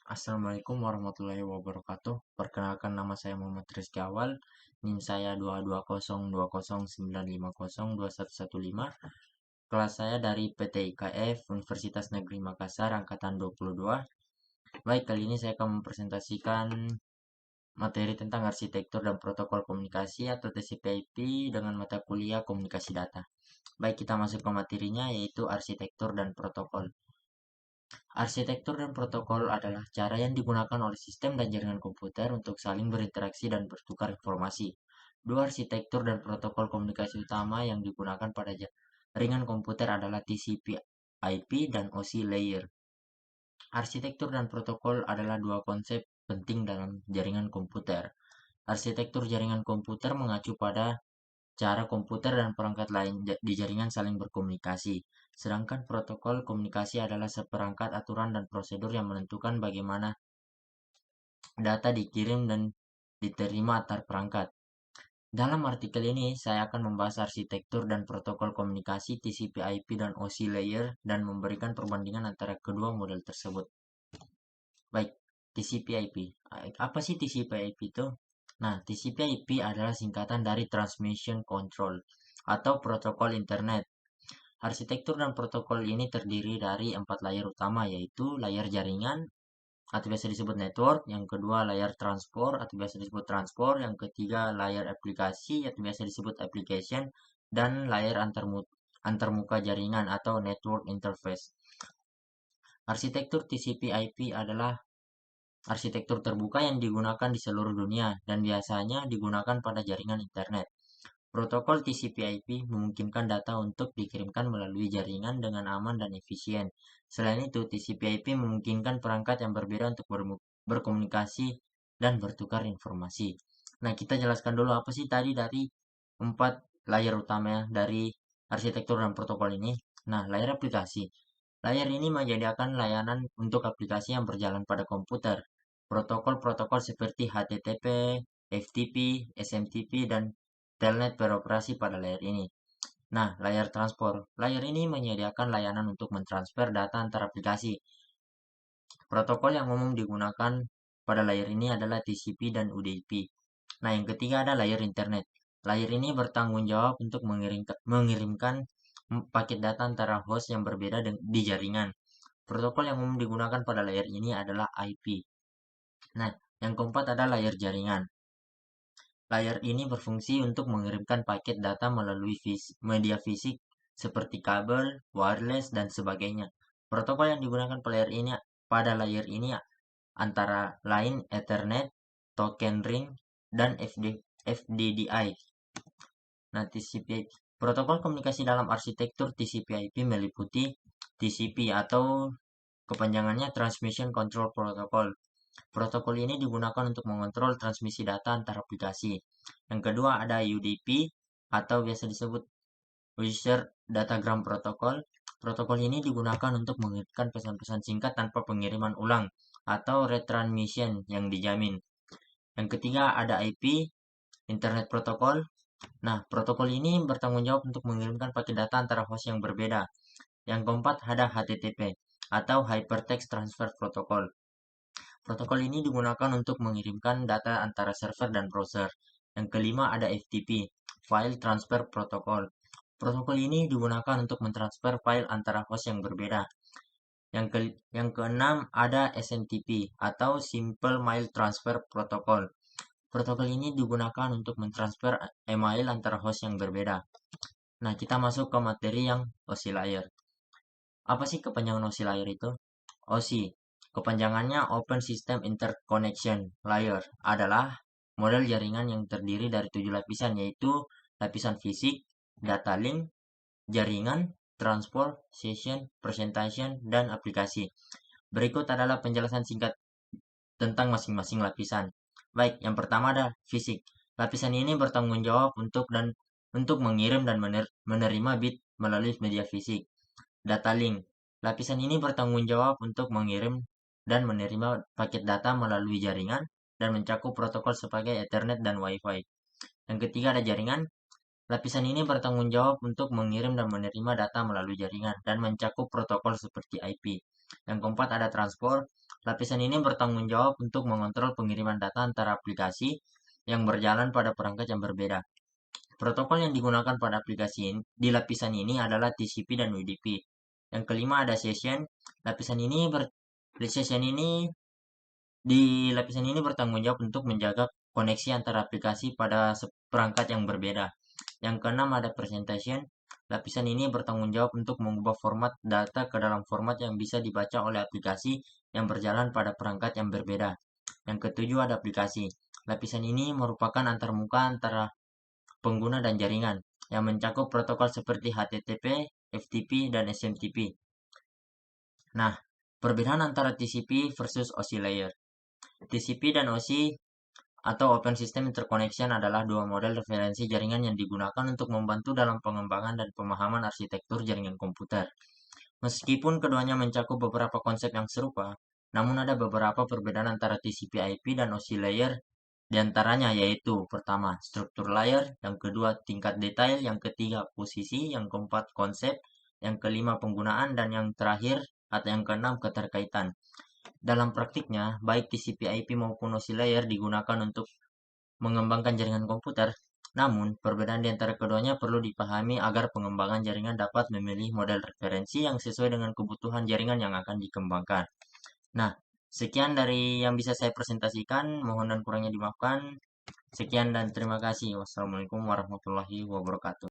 Assalamualaikum warahmatullahi wabarakatuh. Perkenalkan, nama saya Muhammad Rizky Awal. NIM saya 2202095021115. Kelas saya dari PT IKF Universitas Negeri Makassar angkatan 22. Baik, kali ini saya akan mempresentasikan materi tentang arsitektur dan protokol komunikasi atau TCP/IP dengan mata kuliah komunikasi data. Baik, kita masuk ke materinya, yaitu arsitektur dan protokol. Arsitektur dan protokol adalah cara yang digunakan oleh sistem dan jaringan komputer untuk saling berinteraksi dan bertukar informasi. Dua arsitektur dan protokol komunikasi utama yang digunakan pada jaringan komputer adalah TCP/IP dan OSI layer. Arsitektur dan protokol adalah dua konsep penting dalam jaringan komputer. Arsitektur jaringan komputer mengacu pada cara komputer dan perangkat lain di jaringan saling berkomunikasi. Sedangkan protokol komunikasi adalah seperangkat aturan dan prosedur yang menentukan bagaimana data dikirim dan diterima antar perangkat. Dalam artikel ini, saya akan membahas arsitektur dan protokol komunikasi TCP/IP dan OSI layer dan memberikan perbandingan antara kedua model tersebut. Baik, TCP/IP. Apa sih TCP/IP itu? Nah, TCP/IP adalah singkatan dari Transmission Control atau protokol internet. Arsitektur dan protokol ini terdiri dari 4 layer utama, yaitu layer jaringan atau biasa disebut network, yang kedua layer transport atau biasa disebut transport, yang ketiga layer aplikasi atau biasa disebut application, dan layer antarmuka jaringan atau network interface. Arsitektur TCP/IP adalah arsitektur terbuka yang digunakan di seluruh dunia dan biasanya digunakan pada jaringan internet. Protokol TCP/IP memungkinkan data untuk dikirimkan melalui jaringan dengan aman dan efisien. Selain itu, TCP/IP memungkinkan perangkat yang berbeda untuk berkomunikasi dan bertukar informasi. Nah, kita jelaskan dulu apa sih tadi dari 4 layer utama dari arsitektur dan protokol ini. Nah, layer aplikasi. Layer ini menyediakan layanan untuk aplikasi yang berjalan pada komputer. Protokol-protokol seperti HTTP, FTP, SMTP, dan Telnet beroperasi pada layer ini. Nah, layar transport. Layar ini menyediakan layanan untuk mentransfer data antar aplikasi. Protokol yang umum digunakan pada layar ini adalah TCP dan UDP. Nah, yang ketiga ada layar internet. Layar ini bertanggung jawab untuk mengirimkan paket data antara host yang berbeda di jaringan. Protokol yang umum digunakan pada layar ini adalah IP. Nah, yang keempat ada layar jaringan. Layar ini berfungsi untuk mengirimkan paket data melalui media fisik seperti kabel, wireless, dan sebagainya. Protokol yang digunakan pada layar ini antara lain Ethernet, Token Ring, dan FDDI. Nah, TCP. Protokol komunikasi dalam arsitektur TCP/IP meliputi TCP atau kepanjangannya Transmission Control Protocol. Protokol ini digunakan untuk mengontrol transmisi data antar aplikasi. Yang kedua ada UDP atau biasa disebut User Datagram Protocol. Protokol ini digunakan untuk mengirimkan pesan-pesan singkat tanpa pengiriman ulang atau retransmission yang dijamin. Yang ketiga ada IP, Internet Protocol. Nah, protokol ini bertanggung jawab untuk mengirimkan paket data antara host yang berbeda. Yang keempat ada HTTP atau Hypertext Transfer Protocol. Protokol ini digunakan untuk mengirimkan data antara server dan browser. Yang kelima ada FTP, File Transfer Protocol. Protokol ini digunakan untuk mentransfer file antara host yang berbeda. Yang keenam ada SMTP atau Simple Mail Transfer Protocol. Protokol ini digunakan untuk mentransfer email antara host yang berbeda. Nah, kita masuk ke materi yang OSI layer. Apa sih kepanjangan OSI layer itu? OSI, kepanjangannya Open System Interconnection Layer, adalah model jaringan yang terdiri dari 7 lapisan, yaitu lapisan fisik, data link, jaringan, transport, session, presentation, dan aplikasi. Berikut adalah penjelasan singkat tentang masing-masing lapisan. Baik, yang pertama ada fisik. Lapisan ini bertanggung jawab untuk mengirim dan menerima bit melalui media fisik. Data link. Lapisan ini bertanggung jawab untuk mengirim dan menerima paket data melalui jaringan dan mencakup protokol sebagai Ethernet dan Wi-Fi. Yang ketiga ada jaringan. Lapisan ini bertanggung jawab untuk mengirim dan menerima data melalui jaringan dan mencakup protokol seperti IP. Yang keempat ada transport. Lapisan ini bertanggung jawab untuk mengontrol pengiriman data antara aplikasi yang berjalan pada perangkat yang berbeda. Protokol yang digunakan pada aplikasi di lapisan ini adalah TCP dan UDP. Yang kelima ada session. Session ini di lapisan ini bertanggung jawab untuk menjaga koneksi antara aplikasi pada perangkat yang berbeda. Yang keenam ada presentation. Lapisan ini bertanggung jawab untuk mengubah format data ke dalam format yang bisa dibaca oleh aplikasi yang berjalan pada perangkat yang berbeda. Yang ketujuh ada aplikasi. Lapisan ini merupakan antarmuka antara pengguna dan jaringan yang mencakup protokol seperti HTTP, FTP, dan SMTP. Nah, perbedaan antara TCP versus OSI layer. TCP dan OSI atau Open System Interconnection adalah dua model referensi jaringan yang digunakan untuk membantu dalam pengembangan dan pemahaman arsitektur jaringan komputer. Meskipun keduanya mencakup beberapa konsep yang serupa, namun ada beberapa perbedaan antara TCP/IP dan OSI layer, di antaranya yaitu pertama, struktur layer, yang kedua, tingkat detail, yang ketiga, posisi, yang keempat, konsep, yang kelima, penggunaan, dan yang terakhir atau yang keenam, keterkaitan. Dalam praktiknya, baik TCP/IP maupun OSI layer digunakan untuk mengembangkan jaringan komputer, namun perbedaan di antara keduanya perlu dipahami agar pengembangan jaringan dapat memilih model referensi yang sesuai dengan kebutuhan jaringan yang akan dikembangkan. Nah, sekian dari yang bisa saya presentasikan, mohon dan kurangnya dimaafkan. Sekian dan terima kasih. Wassalamualaikum warahmatullahi wabarakatuh.